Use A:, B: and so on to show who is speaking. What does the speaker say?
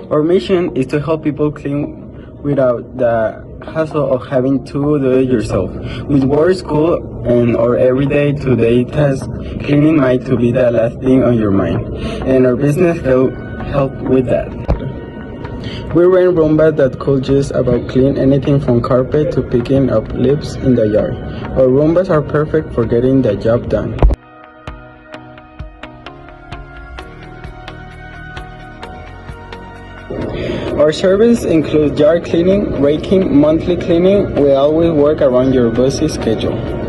A: Our mission is to help people clean without the hassle of having to do it yourself. With work, school, and our everyday today tasks, cleaning might to be the last thing on your mind, and our business help with that. We rent Roombas that could just about clean anything from carpet to picking up leaves in the yard. Our Roombas are perfect for getting the job done. Our service includes yard cleaning, raking, monthly cleaning. We always work around your busy schedule.